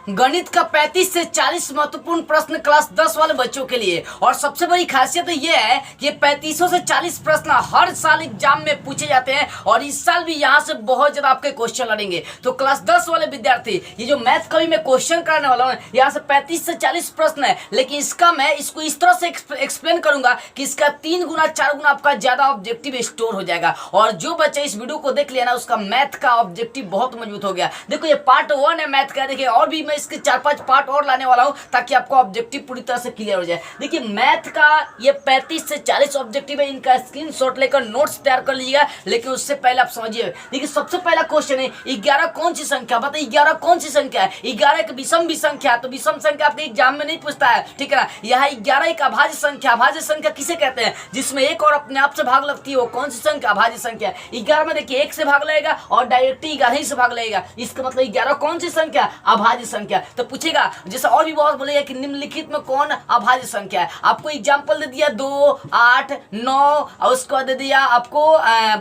गणित का 35 से 40 महत्वपूर्ण प्रश्न क्लास 10 वाले बच्चों के लिए। और सबसे बड़ी खासियत तो ये है कि 35 से 40 प्रश्न हर साल एग्जाम में पूछे जाते हैं और इस साल भी यहाँ से बहुत ज्यादा आपके क्वेश्चन लड़ेंगे। तो क्लास 10 वाले विद्यार्थी, ये जो मैथ का भी मैं क्वेश्चन कराने वाला हूँ, यहाँ से 35 से 40 प्रश्न है, लेकिन इसका मैं इसको इस तरह से एक्सप्लेन करूंगा कि इसका 3 गुना 4 गुना आपका ज्यादा ऑब्जेक्टिव स्टोर हो जाएगा। और जो बच्चा इस वीडियो को देख लिया ना, उसका मैथ का ऑब्जेक्टिव बहुत मजबूत हो गया। देखो ये पार्ट 1 है मैथ का, देखिए और भी मैं इसके 4-5 पार्ट और लाने वाला हूं ताकि आपको ऑब्जेक्टिव पूरी तरह से क्लियर हो जाए। देखिए मैथ का ये 35 से 40 ऑब्जेक्टिव है, इनका स्क्रीनशॉट लेकर नोट्स तैयार कर लीजिएगा। लेकिन उससे पहले आप समझिए, देखिए सबसे पहला क्वेश्चन है 11 कौन सी संख्या, बताइए 11 कौन सी संख्या है। 11 एक विषम भी संख्या, तो विषम संख्या आपके एग्जाम में नहीं पूछता है, ठीक है ना। यहाँ 11 एक अभाज्य संख्या, अभाज्य संख्या किसे कहते हैं, जिसमें एक और अपने आप से भाग लगती है, वो कौन सी संख्या, अभाज्य संख्या। 11 में देखिए 1 से भाग लगेगा और डायरेक्ट 11 ही से भाग लगेगा, इसका मतलब 11 कौन सी संख्या, अभाज्य संख्या। तो पूछेगा जैसे और भी बहुत बोलेगा कि निम्नलिखित में कौन अभाज्य संख्या है। आपको एग्जांपल दे दिया 2, 8, 9 और उसके बाद दे दिया आपको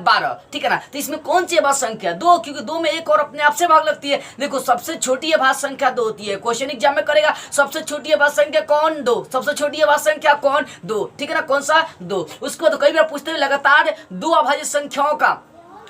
12, ठीक है ना। तो इसमें कौन सी अभाज्य संख्या, 2, क्योंकि 2 में एक और अपने आप से भाग लगती है। देखो सबसे छोटी अभाज्य संख्या 2 होती है, क्वेश्चन एग्जाम में करेगा सबसे छोटी अभाज्य संख्या कौन, 2, सबसे छोटी अभाज्य संख्या कौन, 2, ठीक है ना, कौन सा 2। उसको तो कई बार पूछते हैं लगातार 2 अभाज्य संख्याओं का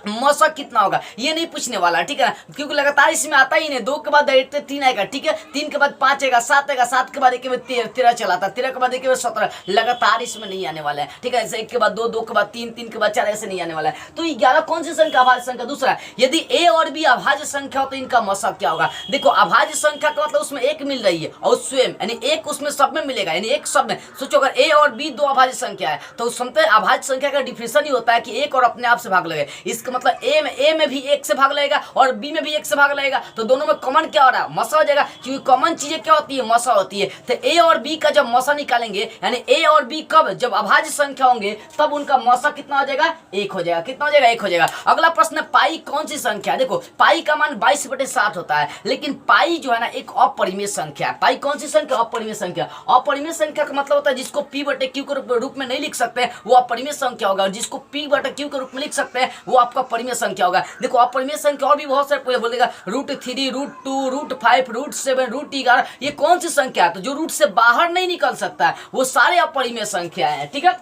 मौसक कितना होगा, ये नहीं पूछने वाला, ठीक है ना, क्योंकि लगातार इसमें आता ही नहीं। 2 के बाद डायरेक्ट 3 आएगा, ठीक है, 3 के बाद 5 आएगा, 7 आएगा, 7 के बाद 1 के बाद 13 चलाता, 13 के बाद 1 के बाद 17, लगातार इसमें नहीं आने वाला है, ठीक है। ऐसे 1 के बाद 2, 2 के बाद 3, 3 के बाद 4, ऐसे नहीं आने वाला है। तो 11 कौन सी संख्या, अभाज्य संख्या। दूसरा, यदि ए और बी अभाज्य संख्या हो तो इनका मौसक क्या होगा। देखो अभाज्य संख्या का मतलब उसमें एक मिल रही है और स्वयं यानी एक उसमें सब में मिलेगा, यानी एक सब में। सोचो अगर ए और बी 2 अभाज्य संख्या है तो उस समय अभाज्य संख्या का डिफिनेशन ही होता है कि एक और अपने आप से भाग लगे। इसका मतलब ए में भी 1 से भाग लगेगा और बी में भी 1 से भाग लगेगा, तो दोनों में कॉमन क्या हो रहा है, मौसा हो जाएगा, क्योंकि कॉमन चीजें क्या होती है, मौसा होती है। तो ए और बी का जब मौसा निकालेंगे, यानी ए और बी कब जब अभाज्य संख्या होंगे तब उनका मौसा कितना हो जाएगा, 1 हो जाएगा। कितना हो जाएगा, 1 हो जाएगा। अगला प्रश्न, पाई कौन सी संख्या है। देखो पाई का मान 22/60 होता है, लेकिन पाई जो है ना एक अपरिमेय संख्या है। पाई कौन सी संख्या, अपरिमेय संख्या। अपरिमेय संख्या का मतलब होता है जिसको p/q के रूप में नहीं लिख सकते वो अपरिमेय संख्या होगा, और जिसको p/q के रूप में लिख सकते हैं वो आपका परिमेय संख्या होगा। देखो अपरिमेय संख्या और भी बहुत सारे बोलेगा, √3, √2, √5, √7, √11, ये कौन सी संख्या है, तो जो रूट से बाहर नहीं निकल सकता है वो सारे अपरिमेय संख्या है, ठीक है।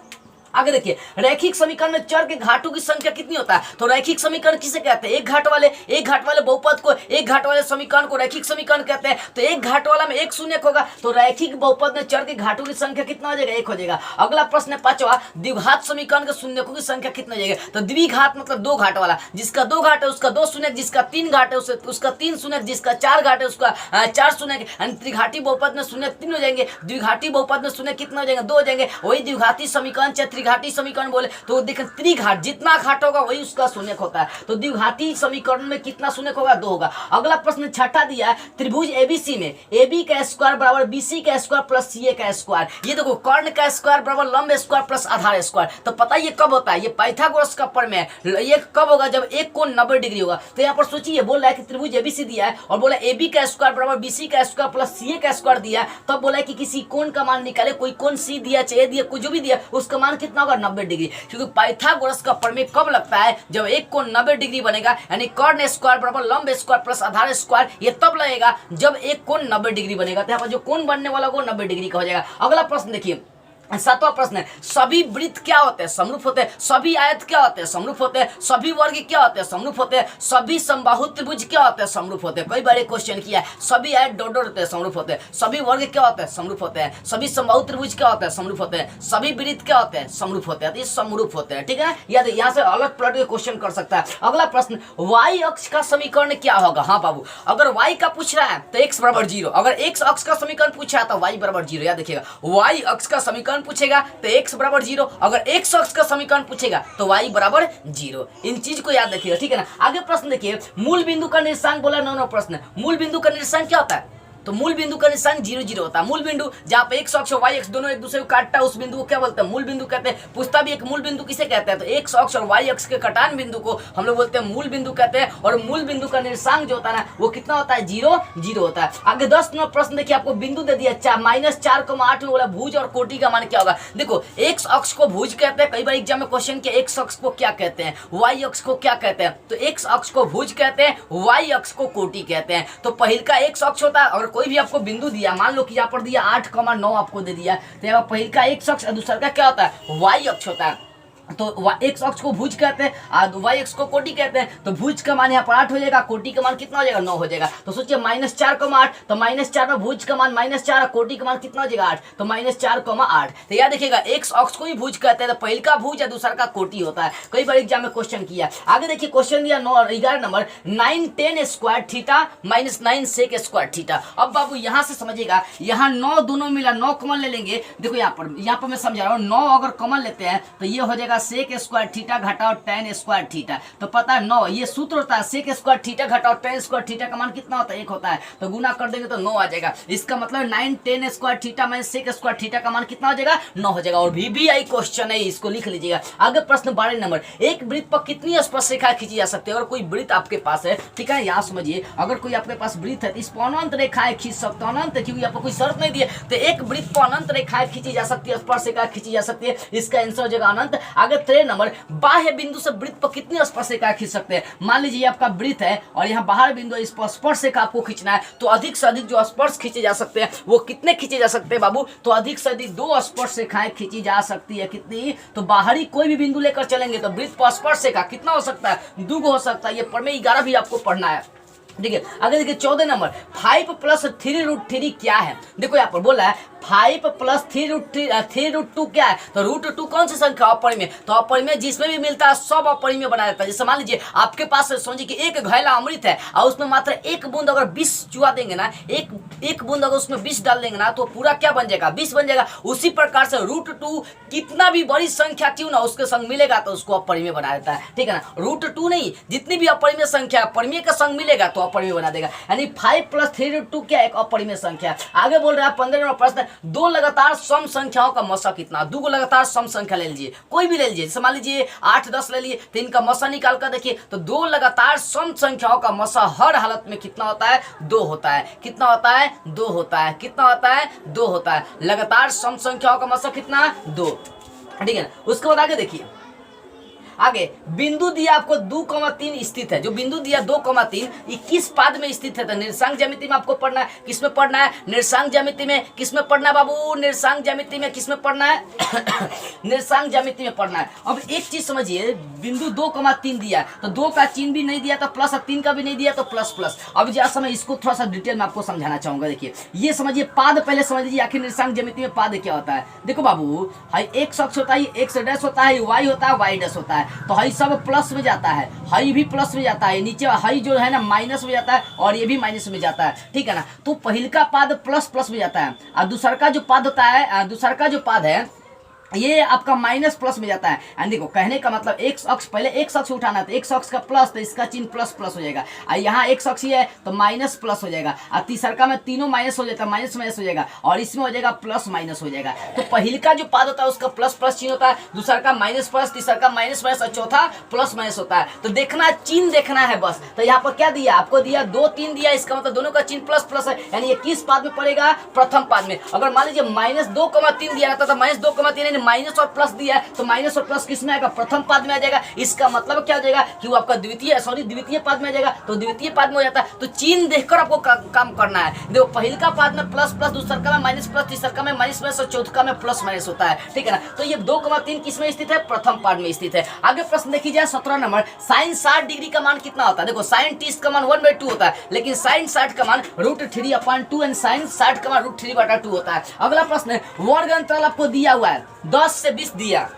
आगे देखिए, रैखिक समीकरण में चर के घाटों की संख्या कितनी होता है, तो रैखिक समीकरण किसे कहते हैं, एक घाट वाले बहुपद को, एक घाट वाले समीकरण को रैखिक समीकरण कहते हैं। तो एक घाट वाला में एक शून्य होगा, तो रैखिक बहुपद में चर के घाटों की संख्या कितना हो जाएगा, 1 हो जाएगा। अगला प्रश्न है 5वां, द्विघात समीकरण के शून्यकों की संख्या कितना हो जाएगा, तो द्विघात मतलब 2 घाट वाला, जिसका 2 घाट है उसका 2 शून्य, जिसका 3 घाट है उसका 3 शून्य, जिसका 4 घाट है उसका 4 शून्य। त्रिघाटी बहुपद में शून्य 3 हो जाएंगे, द्विघाटी बहुपद में शून्य कितना हो जाएगा, 2 हो जाएंगे। वही द्विघाती समीकरण चाहे त्रिघाटी समीकरण बोले तो देखें त्रिघाट जितना घाट होगा वही उसका शून्यक होता है, तो द्विघाती समीकरण में कितना शून्यक होगा, 2 होगा। अगला प्रश्न 6ठा दिया है, त्रिभुज एबीसी में AB का स्क्वायर बराबर BC का स्क्वायर प्लस CA का स्क्वायर। ये देखो कर्ण का स्क्वायर बराबर लंब स्क्वायर प्लस आधार स्क्वायर। तो पता ये कब होता है, ये पाइथागोरस का प्रमेय है। ये कब होगा, जब एक कोण 90 डिग्री होगा। तो यहाँ पर सोचिए, बोल रहा है कि त्रिभुज ABC दिया है और बोला AB का स्क्वायर बराबर BC का स्क्वायर प्लस CA का स्क्वायर दिया है, तब बोला है कि किसी कोण का मान निकाले, कोई कोण C दिया चाहे दिया कोई जो भी दिया उसका मान कितना होगा, 90 डिग्री। क्योंकि पाइथागोरस का प्रमेय कब लगता है, जब एक कोण 90 डिग्री बनेगा, यानी कर्ण स्क्वायर बराबर लंब स्क्वायर प्लस आधार स्क्वायर, ये तब लगेगा जब एक कोण 90 डिग्री बनेगा। तो यहाँ पर जो कोण बनने वाला वो 90 डिग्री का हो जाएगा। अगला प्रश्न देखिए, 7वां प्रश्न है, सभी वृत्त क्या होते हैं, समरूप होते हैं। सभी आयत क्या होते हैं, समरूप होते हैं। सभी वर्ग क्या होते हैं, समरूप होते हैं। सभी समबाहु त्रिभुज क्या होते हैं, समरूप होते हैं। कई बार क्वेश्चन किया है, सभी आयत डॉट होते हैं, समरूप होते हैं। सभी वर्ग क्या होते हैं, समरूप होते हैं। सभी समबाहु त्रिभुज क्या होते हैं, समरूप होते हैं। सभी वृत्त क्या होते हैं, समरूप होते हैं। तो ये समरूप होते हैं, ठीक है। याद यहाँ से अलग पलट के क्वेश्चन कर सकता है। अगला प्रश्न, y अक्ष का समीकरण क्या होगा। हाँ बाबू, अगर y का पूछ रहा है तो x बराबर 0, अगर x अक्ष का समीकरण पूछा है तो y बराबर 0। याद देखिएगा, y अक्ष का समीकरण पूछेगा तो x बराबर 0, अगर x अक्ष का समीकरण पूछेगा तो y बराबर 0। इन चीज को याद रखिएगा, ठीक है ना। आगे प्रश्न देखिए, मूल बिंदु का निर्देशांक बोला 9 प्रश्न। मूल बिंदु का निर्देशांक क्या होता है, तो मूल बिंदु का निशान 0 0 होता है। मूल बिंदु जहाँ पे x अक्ष और y अक्ष दोनों एक दूसरे को काटता है उस बिंदु को क्या बोलते हैं, मूल बिंदु कहते हैं। पूछता भी एक मूल बिंदु किसे कहते हैं, तो x अक्ष और y अक्ष के कटान बिंदु को हम लोग बोलते हैं मूल बिंदु कहते हैं। और मूल बिंदु का निर्देशांक जो होता है ना वो कितना होता है, 0 0 होता है। आगे 10 नंबर प्रश्न देखिए, आपको बिंदु दे दिया -4,8 में बोला भुज और कोटि का मान क्या होगा। देखो x अक्ष को भुज कहते हैं, कई बार एग्जाम में क्वेश्चन किया x अक्ष को क्या कहते हैं, y अक्ष को क्या कहते हैं। तो x अक्ष को भुज कहते हैं, y अक्ष को कोटि कहते हैं। तो पहिल का x अक्ष होता है और कोई भी आपको बिंदु दिया, मान लो कि यहाँ पर दिया 8,9 आपको दे दिया, तो यहाँ पहले का x अक्ष और दूसरा का क्या होता है, y अक्ष होता है। तो x अक्ष को भुज कहते हैं और y अक्ष को कोटि कहते हैं। तो भुज का मान यहाँ पर 8 हो जाएगा, कोटि का मान कितना हो जाएगा, 9 हो जाएगा। तो सोचिए -4,8, तो -4 में भुज का मान -4 और कोटि का मान कितना हो जाएगा, 8, तो -4,8। तो याद देखिएगा x अक्ष को ही भुज कहते हैं, तो पहले का भुज या दूसरा का कोटि होता है। कई बार एग्जाम में क्वेश्चन किया। आगे देखिए क्वेश्चन दिया 11 नंबर, 9 10 square theta minus 9 sec square theta. अब बाबू यहाँ से समझिएगा, यहाँ 9 दोनों मिला, 9 कॉमन ले लेंगे। देखो यहाँ पर मैं समझा रहा हूँ, 9 अगर कॉमन लेते हैं तो ये हो जाएगा सेक स्क्वायर थीटा घटाओ tan स्क्वायर थीटा। तो पता है 9, ये सूत्र होता है सेक स्क्वायर थीटा घटाओ tan स्क्वायर थीटा का मान कितना होता है, 1 होता है। तो गुना कर देंगे तो 9 आ जाएगा। इसका मतलब 9 10 square theta minus sec square theta का मान कितना हो जाएगा, 9 हो जाएगा। और VBI क्वेश्चन है, इसको लिख लीजिएगा। आगे प्रश्न 12 नंबर, एक वृत्त पर कितनी स्पर्श रेखा खींची जा सकती है। अगर कोई वृत्त आपके पास है, ठीक है, यहाँ समझिए, अगर कोई आपके पास वृत्त है तो इस पर अनंत रेखाएं खींच सकते हो। अनंत, क्योंकि आपको कोई शर्त नहीं दी है, तो एक वृत्त पर अनंत रेखाएं खींची जा सकती है, स्पर्श रेखा खींची जा सकती है। इसका आंसर हो जाएगा अनंत। आगे 13 नंबर, बाह्य बिंदु से वृत्त पर कितनी स्पर्श रेखा खींच सकते हैं। मान लीजिए आपका वृत्त है और यहाँ बाहर बिंदु, इस पर स्पर्श रेखा आपको खींचना है, तो अधिक से अधिक जो स्पर्श खींचे जा सकते हैं वो कितने खींचे जा सकते हैं बाबू, तो अधिक से अधिक 2 स्पर्श रेखाएं खींची जा सकती है। कितनी, तो बाहरी कोई भी बिंदु लेकर चलेंगे तो वृत्त पर स्पर्श रेखा कितना हो सकता है, 2 हो सकता है। ये प्रमेय 11 भी आपको पढ़ना है, ठीक है। अगर देखिए 14 नंबर, 5 + 3√3 क्या है। देखो यहाँ पर बोला है 5 + 3√2 क्या है, तो √2 कौन सी संख्या, अपरिमेय। तो अपरिमेय जिसमें भी मिलता है सब अपरिमेय बना देता है। जैसे मान लीजिए आपके पास समझिए कि एक घैला अमृत है और उसमें मात्र 1 बूंद अगर 20 चुआ देंगे ना, एक बूंद अगर उसमें 20 डाल देंगे ना, तो पूरा क्या बन जाएगा, 20 बन जाएगा। उसी प्रकार से √2 कितना भी बड़ी संख्या क्यों ना उसके संग मिलेगा तो उसको अपरिमेय बना देता है, ठीक है ना। √2 नहीं, जितनी भी अपरिमेय संख्या अपरिमेय का संग मिलेगा तो अपरिमेय बना देगा। यानी 5 + 3√2 क्या, एक अपरिमेय संख्या है। आगे बोल रहा है 15 नंबर प्रश्न, 2 लगातार सम संख्याओं का मसा कितना। 2 लगातार सम संख्या ले लीजिए, कोई भी ले लीजिए। जैसे मान लीजिए 8 10 ले लिए, तो इनका मसा निकाल कर देखिए, तो 2 लगातार सम संख्याओं का मसा हर हालत में कितना होता है, 2 होता है। कितना होता है, 2 होता है। कितना होता है, 2 होता है। लगातार सम संख्याओं का मसा कितना, 2, ठीक है। उसके बाद आगे देखिए, आगे बिंदु दिया आपको 2,3 स्थित है। जो बिंदु दिया 2,3 21 पाद में स्थित है। तो निर्देशांक ज्यामिति में आपको पढ़ना है, किसमें पढ़ना है, निर्देशांक ज्यामिति में। किसमें पढ़ना है बाबू, निर्देशांक ज्यामिति में। किसमें पढ़ना है निर्देशांक ज्यामिति में पढ़ना है। अब एक चीज समझिए, बिंदु 2,3 दिया, तो 2 का चिन्ह भी नहीं दिया तो प्लस, और 3 का भी नहीं दिया तो प्लस प्लस। अब जरा समय इसको थोड़ा सा डिटेल में आपको समझाना चाहूंगा। देखिए ये समझिए, पाद पहले समझ लीजिए, आखिर निर्देशांक ज्यामिति में पाद क्या होता है। देखो बाबू, हाई x अक्ष होता है, x डैश होता है, y होता है, y डैश होता है। तो हाई सब प्लस में जाता है, हाई भी प्लस में जाता है, नीचे हाई जो है ना माइनस में जाता है, और ये भी माइनस में जाता है, ठीक है ना। तो पहले का पाद प्लस प्लस में जाता है, और दूसरा का जो पाद होता है, दूसरा का जो पाद है ये आपका माइनस प्लस में जाता है। एंड देखो कहने का मतलब x अक्ष, पहले x अक्ष उठाना, तो x अक्ष का प्लस, तो इसका चिन्ह प्लस प्लस हो जाएगा। और यहाँ x अक्ष है तो माइनस प्लस हो जाएगा, और तीसरा में तीनों माइनस हो जाता है, माइनस माइनस हो जाएगा, और इसमें हो जाएगा प्लस माइनस हो जाएगा। तो पहले का जो पाद होता है उसका प्लस प्लस चिन्ह होता है, दूसरा का माइनस प्लस, तीसरा का माइनस माइनस, और चौथा प्लस माइनस होता है। तो देखना चिन्ह देखना है बस। तो यहाँ पर क्या दिया आपको, दिया 2 3 दिया, इसका मतलब दोनों का चिन्ह प्लस प्लस है। यानी ये किस पाद में पड़ेगा, प्रथम पाद में। अगर मान लीजिए -2,3 दिया रहता था, -2,3 यानी माइनस और प्लस दिया है, तो माइनस और प्लस किस में आएगा, प्रथम पाद में आ जाएगा। इसका मतलब क्या हो जाएगा कि वो आपका द्वितीय पाद में आ जाएगा। तो द्वितीय पाद में हो जाता है। तो चिन्ह देखकर आपको काम करना है। देखो पहले का पाद में प्लस प्लस, दूसरा का में माइनस प्लस, तीसरा का में माइनस माइनस, और चौथा में प्लस माइनस होता है, ठीक है ना। तो ये 2,3 किस में स्थित है, प्रथम पाद में स्थित है। आगे प्रश्न देखिए जाए 17 नंबर, साइन 60 डिग्री का मान कितना होता है। देखो साइन 30 का मान 1/2 होता है, लेकिन साइन 60 का मान √3/2 एंड साइन 60 का मान √3/2 होता है। अगला प्रश्न है, वर्ग अंतराल आपको दिया हुआ है 10 से 20 दिया,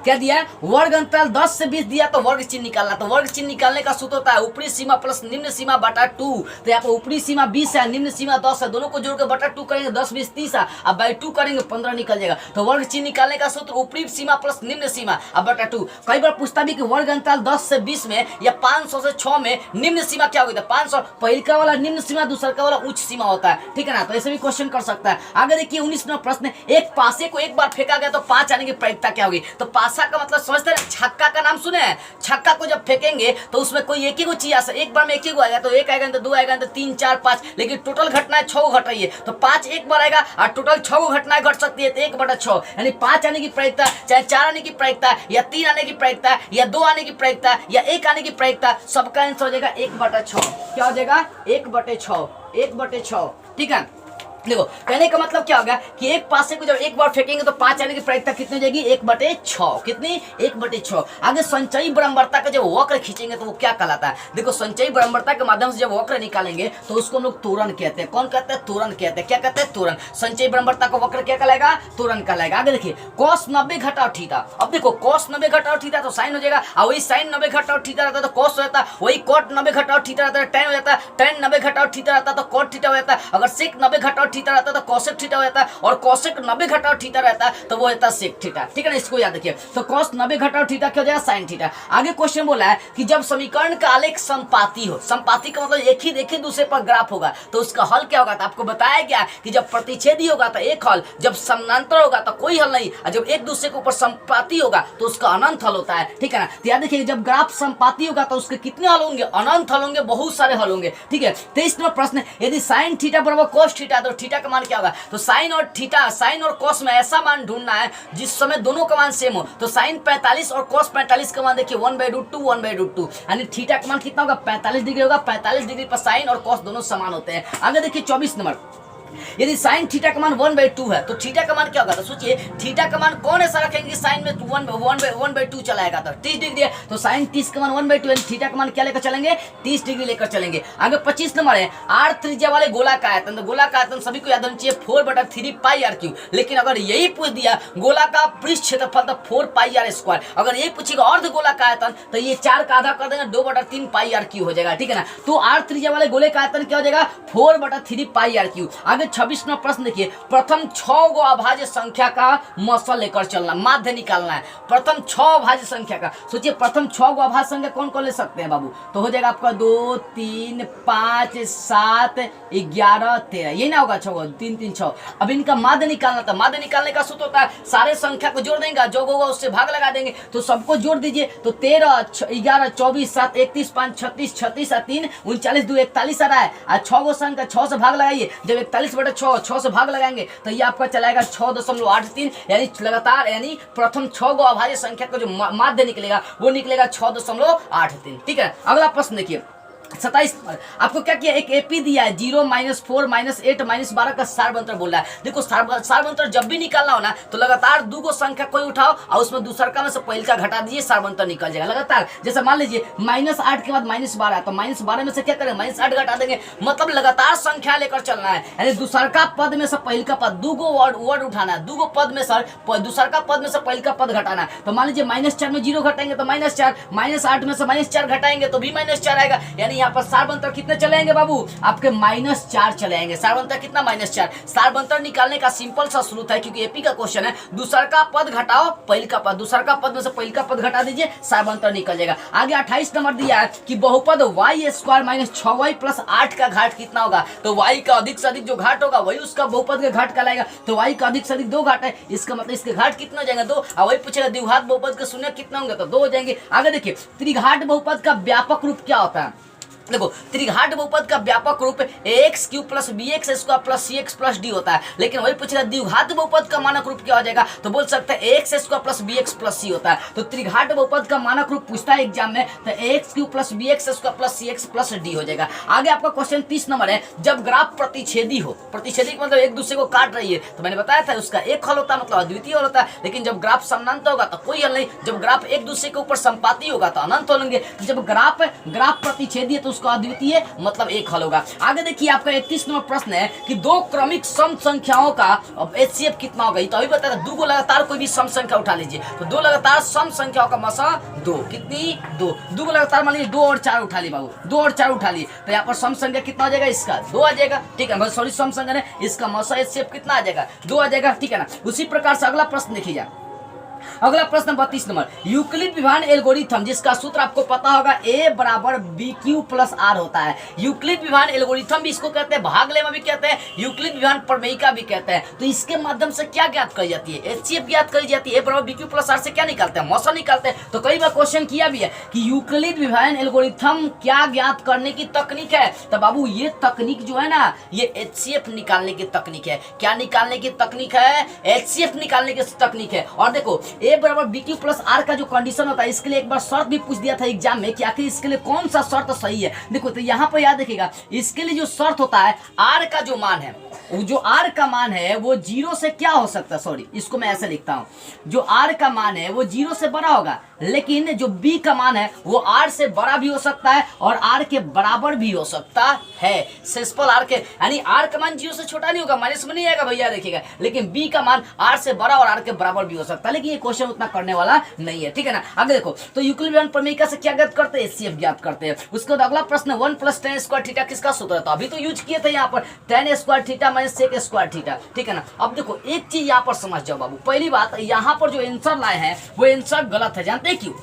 क्या दिया है, वर्ग अंतराल 10 से 20 दिया, तो वर्ग चिन्ह निकालना। तो वर्ग चिन्ह निकालने का सूत्र होता है ऊपरी सीमा प्लस निम्न सीमा बटा 2। तो यहाँ पर ऊपरी सीमा 20 है, निम्न सीमा 10 है, दोनों को जोड़ के बटा 2 करेंगे, 10 20 30 है, अब बाई 2 करेंगे 15 निकल जाएगा। तो वर्ग चिन्ह निकालने का सूत्र ऊपरी सीमा प्लस निम्न सीमा अब बटा 2। कई बार पूछता भी कि वर्ग अंतराल 10 से 20 में या 500 से 6 में निम्न सीमा क्या होगी, 500 पहले का वाला निम्न सीमा, दूसरा का वाला उच्च सीमा होता है, ठीक है ना। तो ऐसे भी क्वेश्चन कर सकता है। आगे देखिए 19 नंबर प्रश्न, एक पासे को एक बार फेंका गया तो 5 आने की प्रायिकता क्या होगी। तो पासे पासा का मतलब समझते हैं, छक्का का नाम सुने हैं? छक्का को जब फेंकेंगे तो उसमें कोई एक ही को चीज आ सकता, एक बार में एक ही को आएगा, तो एक आएगा तो दो आएगा तो तीन चार पांच, लेकिन टोटल घटना है 6 घट रही है, तो 5 एक बार आएगा और टोटल 6 घटनाएं घट सकती है, तो 1/6 यानी 5 आने की प्रायिकता, चाहे 4 आने की प्रायिकता या 3 आने की प्रायिकता या 2 आने की प्रायिकता या 1 आने की प्रायिकता, सबका आंसर हो जाएगा 1/6। क्या हो जाएगा? 1/6, 1/6। ठीक है, देखो कहने का मतलब क्या होगा कि एक पासे को जब एक बार फेंकेंगे तो 5 आने की प्रायिकता कितनी हो जाएगी? 1/6। कितनी? 1/6। आगे संचयी बराबरता का जब वक्र खींचेंगे तो वो क्या कहलाता है? देखो संचयी बराबरता के माध्यम से जब वक्र निकालेंगे तो उसको हम लोग त्वरण कहते हैं। कौन कहते हैं? त्वरण कहते हैं। क्या कहते हैं? त्वरण। संचयी बराबरता का वक्र क्या कहलाएगा? त्वरण कहलाएगा। आगे देखिए cos 90 घटाओ थीटा। अब देखो cos 90 घटाओ थीटा तो साइन हो जाएगा, और वही sin 90 घटाओ थीटा रहता तो cos हो जाता, वही cot 90 घटाओ थीटा रहता tan हो जाता, tan 90 घटाओ थीटा रहता तो cot थीटा हो जाता, अगर sec 90 घटाओ थीटा रहता तो cosec थीटा हो जाता है, और cosec 90 घटाओ थीटा रहता है तो वो होता है sec थीटा। ठीक है ना, इसको याद रखिए। तो cos 90 घटाओ थीटा क्या हो जाएगा? sin theta. आगे क्वेश्चन बोला है कि जब समीकरण का आलेख संपाती हो, संपाती का मतलब एक ही दूसरे पर ग्राफ होगा तो उसका हल क्या होगा? तो आपको बताया गया कि जब प्रतिच्छेदी होगा तो एक हल, जब समानांतर होगा तो कोई हल नहीं, और जब एक दूसरे के ऊपर संपाती होगा तो उसका अनंत हल होता है। ठीक है ना, तो याद देखिए जब ग्राफ संपाती होगा तो उसके कितने हल होंगे? अनंत हल होंगे, बहुत सारे हल होंगे। ठीक है, 23 नंबर प्रश्न, यदि sin थीटा बराबर cos थीटा तो थीटा का मान क्या होगा? तो साइन और थीटा, साइन और कॉस में ऐसा मान ढूंढना है जिस समय दोनों का मान सेम हो। तो साइन 45 और कॉस 45 का मान देखिए 1/√2 1/√2, यानी थीटा का मान कितना होगा? 45 डिग्री होगा। 45 डिग्री पर साइन और कॉस दोनों समान होते हैं। आगे देखिए 24 नंबर, यदि साइन थीटा का मान 1/2 है तो थीटा का मान क्या होगा? तो सोचिए थीटा का मान कौन ऐसा रखेंगे कि साइन में 1/2 चलाएगा, तो 30 डिग्री है, तो साइन 30 का मान 1/2 है, थीटा का मान क्या लेकर चलेंगे? 30 डिग्री लेकर चलेंगे। आगे 25 नंबर है, r त्रिज्या वाले गोला का आयतन। तो गोला का आयतन सभी को याद होना चाहिए 4/3 πr3, लेकिन अगर यही पूछ दिया गोला का पृष्ठ क्षेत्रफल तो 4πr², अगर यही पूछेगा अर्ध गोला का आयतन तो ये 4 का आधा कर देंगे 2/3 πr3 हो जाएगा। ठीक है ना, तो r त्रिज्या वाले गोले का आयतन क्या हो जाएगा? 4/3 πr3। आगे 26 नंबर प्रश्न देखिए, प्रथम 6 गो अभाज्य संख्या का मसल लेकर चलना, माध्य निकालना है। प्रथम 6 अभाज्य संख्या का, सोचिए प्रथम 6 गो अभाज्य संख्या कौन कौन ले सकते हैं बाबू? तो हो जाएगा आपका 2 3 5 7 11 13, यही ना होगा 6 3 3 6। अब इनका माध्य निकालना था। माध्य निकालने का सूत्र होता है सारे संख्या को जोड़ देंगे, जो होगा उससे भाग लगा देंगे, तो सबको जोड़ दीजिए। तो 13 11 24 7 31 5 36 36 3 39 2 41 आ रहा है, और 6 गो संख्या 6 से भाग लगाइए, जब 41/6 से भाग लगाएंगे तो ये आपका चलाएगा 6.83, यानी लगातार, यानी प्रथम 6 गो अभाज्य संख्या का जो माध्य निकलेगा वो निकलेगा 6.83। ठीक है, अगला प्रश्न देखिए 27 आपको क्या किया? एक एपी दिया है 0 -4 -8 -12 का सारबंतर बोल रहा है। देखो सारबंतर जब भी निकालना हो ना तो लगातार 2 गो संख्या कोई उठाओ और उसमें दूसरा में से पहले का घटा दीजिए, सारबंतर निकल जाएगा लगातार। जैसे मान लीजिए -8 के बाद -12, तो -12 में से क्या करें? -8 घटा देंगे, मतलब लगातार संख्या लेकर चलना है, यानी दूसरा पद में से पहले का पद 2 गो वर्ड उठाना है, 2 गो पद में सर दूसरा पद में से पहले का पद घटाना है। तो मान लीजिए -4 में 0 घटाएंगे तो -4, -8 में से -4 घटाएंगे तो भी -4 आएगा, यानी यहाँ पर सारबंतर कितने चलेंगे बाबू? आपके -4 चलेंगे। सारबंतर कितना? -4। सारबंतर निकालने का सिंपल सा स्रोत है, क्योंकि एपी का क्वेश्चन है, दूसरा का पद घटाओ पहले का पद, दूसरा का पद में से पहले का पद घटा दीजिए, सारबंतर निकल जाएगा। आगे 28 नंबर दिया है कि बहुपद y² - 6y + 8 का घाट कितना होगा? तो y का अधिक से अधिक जो घाट होगा वही उसका बहुपद का घाट कहलाएगा। तो y का अधिक से अधिक 2 घाट है, इसका मतलब इसके घाट कितना हो जाएंगे? 2। और वही पूछेगा द्विघात बहुपद के शून्य कितना होंगे? तो 2 हो जाएंगे। आगे देखिए त्रिघात बहुपद का व्यापक रूप क्या होता है? देखो त्रिघात बहुपद का व्यापक रूप ax³ + bx² + cx + d होता है, लेकिन वही पूछेगा द्विघात बहुपद का मानक रूप क्या हो जाएगा? तो बोल सकते हैं ax² + bx + c होता है। तो त्रिघात बहुपद का मानक रूप पूछता है एग्जाम में, तो ax³ + bx² + cx + d हो जाएगा। आगे आपका क्वेश्चन 30 नंबर है, जब ग्राफ प्रतिच्छेदी हो, प्रतिच्छेदी मतलब एक दूसरे को काट रही है, तो मैंने बताया था उसका एक हल होता है, मतलब अद्वितीय हल होता है, लेकिन जब ग्राफ समानांतर होगा तो कोई हल नहीं, जब ग्राफ एक दूसरे के ऊपर संपाती होगा तो अनंत हल होंगे। तो जब ग्राफ प्रतिच्छेदी है तो उसको अद्वितीय मतलब एक हल होगा। आगे देखिए आपका 31 नंबर प्रश्न है कि 2 क्रमिक सम संख्याओं का HCF कितना होगा? तो अभी बता रहा, 2 को लगातार कोई भी सम संख्या उठा लीजिए, तो 2 लगातार सम संख्याओं का मसा 2, कितनी? 2 को लगातार मान लीजिए 2 और 4 उठा लिए बाबू, 2 और 4 उठा लिए, तो यहाँ पर सम संख्या कितना आ जाएगा? इसका 2 आ जाएगा। ठीक है, सॉरी सम संख्या है, इसका मसा HCF कितना आ जाएगा? 2 आ जाएगा। ठीक है ना, उसी प्रकार से अगला प्रश्न देखिए, अगला प्रश्न 32 नंबर, यूक्लिड विभाजन एल्गोरिथम जिसका सूत्र आपको पता होगा A बराबर BQ प्लस R होता है। यूक्लिड विभाजन एल्गोरिथम भी इसको कहते हैं, भाग लेमा भी कहते हैं, यूक्लिड विभाजन प्रमेयिका भी कहते हैं। तो इसके माध्यम से क्या ज्ञात करी जाती है? HCF ज्ञात करी जाती है। A बराबर BQ प्लस R से क्या निकालते हैं? मौसा निकालते हैं। तो कई बार क्वेश्चन किया भी है कि यूक्लिड विभाजन एल्गोरिथम क्या ज्ञात करने की तकनीक है। तो बाबू ये तकनीक जो है ना, ये HCF निकालने की तकनीक है। क्या निकालने की तकनीक है? HCF निकालने की तकनीक है। और देखो A बराबर BQ प्लस R का जो कंडीशन होता है, इसके लिए एक बार शर्त भी पूछ दिया था एग्जाम में कि आखिर इसके लिए कौन सा शर्त सही है। देखो तो यहाँ पर याद रखिएगा, इसके लिए जो शर्त होता है R का जो मान है, जो R का मान है वो 0 से क्या हो सकता है, सॉरी इसको मैं ऐसे लिखता हूं, जो R का मान है वो 0 से बड़ा होगा, लेकिन जो B का मान है वो R से बड़ा भी हो सकता है और R के बराबर भी हो सकता है। सिंपल R के यानी R का मान 0 से छोटा नहीं होगा, माइनस में नहीं आएगा भैया देखिएगा, लेकिन B का मान R से बड़ा और R के बराबर भी हो सकता है। लेकिन ये क्वेश्चन उतना करने वाला नहीं है, ठीक है ना। आगे देखो, तो यूक्लिड विभाजन प्रमेयिका से क्या ज्ञात करते हैं? HCF ज्ञात करते हैं। उसके बाद अगला प्रश्न 1 + tan स्क्वायर थीटा किसका सूत्र है? तो अभी तो यूज किए थे यहाँ पर tan square theta minus sec square theta, ठीक है ना। अब देखो एक चीज यहाँ पर समझ जाओ बाबू, पहली बात यहाँ पर जो आंसर लाए हैं वो आंसर गलत है। जानते हैं क्यों?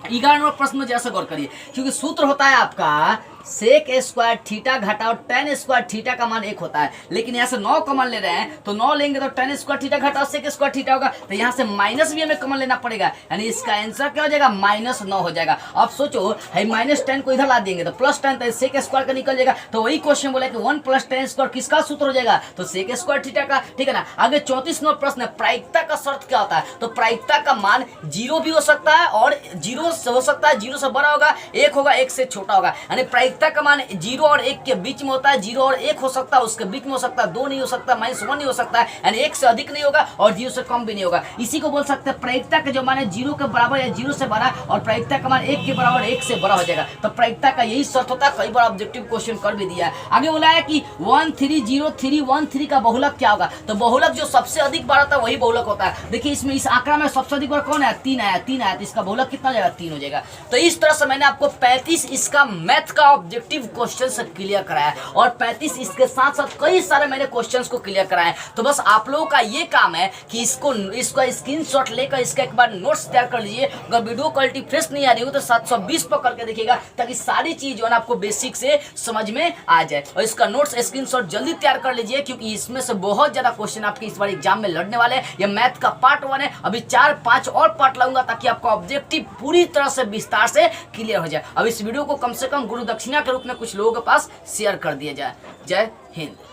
11 नंबर प्रश्न में जैसे गौर करिए, क्योंकि सूत्र होता है आपका सेक स्क्वायर थीटा घटाओ tan स्क्वायर थीटा का मान 1 होता है, लेकिन यहाँ से 9 कॉमन ले रहे हैं, तो 9 लेंगे तो tan स्क्वायर थीटा घटाओ सेक स्क्वायर थीटा होगा, तो यहाँ से माइनस भी हमें कॉमन लेना पड़ेगा, यानी इसका आंसर क्या हो जाएगा? -9 हो जाएगा। अब सोचो है -10 को इधर ला देंगे तो +10, तो सेक स्क्वायर का निकल जाएगा। तो वही क्वेश्चन बोला कि 1 + tan स्क्वायर किसका सूत्र हो जाएगा? तो सेक स्क्वायर थीटा का, ठीक है ना। आगे 34 नंबर प्रश्न है, प्रायिकता का शर्त क्या होता है? तो प्रायिकता का मान 0 भी हो सकता है और 0 हो सकता है, 0 से बड़ा होगा, 1 होगा, 1 से छोटा होगा, यानी प्रायिकता का मान 0 और 1 के बीच में होता है। 0 और 1 हो सकता है, उसके बीच में हो सकता है, 2 नहीं हो सकता, -1 नहीं हो सकता है, यानी 1 से अधिक नहीं होगा और 0 से कम भी नहीं होगा। इसी को बोल सकते हैं प्रायिकता का जो मान है 0 के बराबर या 0 से बड़ा, और प्रायिकता का मान 1 के बराबर 1 से बड़ा हो जाएगा। तो प्रायिकता का यही शर्त होता है, कई बार ऑब्जेक्टिव क्वेश्चन कर भी दिया है। आगे बोला है कि 1301313 का बहुलक क्या होगा? तो बहुलक जो सबसे अधिक बार होता है वही बहुलक होता है। देखिए इसमें इस आंकड़ा में सबसे अधिक बार कौन है? 3 आया, 3 आया, तो इसका बहुलक कितना हो जाएगा? 3 हो जाएगा। तो इस तरह से मैंने आपको 35 इसका मैथ का ऑब्जेक्टिव क्वेश्चन से क्लियर कराया और 35 इसके साथ साथ कई सारे मैंने क्वेश्चंस को क्लियर कराए। तो बस आप लोगों का ये काम है कि इसका स्क्रीनशॉट लेकर इसका एक बार नोट्स तैयार कर लीजिए। अगर वीडियो क्वालिटी फ्रेश नहीं आ रही हो तो 720 पर करके देखिएगा, ताकि सारी चीज जो है ना आपको बेसिक से समझ में आ जाए। और इसका नोट्स स्क्रीनशॉट जल्दी तैयार कर लीजिए, क्योंकि इसमें से बहुत ज्यादा क्वेश्चन आपके इस बार एग्जाम में लड़ने वाले हैं। यह मैथ का पार्ट 1 है, अभी 4-5 और पार्ट लाऊंगा ताकि आपका ऑब्जेक्टिव पूरी तरह से विस्तार से क्लियर हो जाए। अब इस वीडियो को कम से कम गुरु दक्षिणा के रूप में कुछ लोगों के पास शेयर कर दिया जाए। जय हिंद।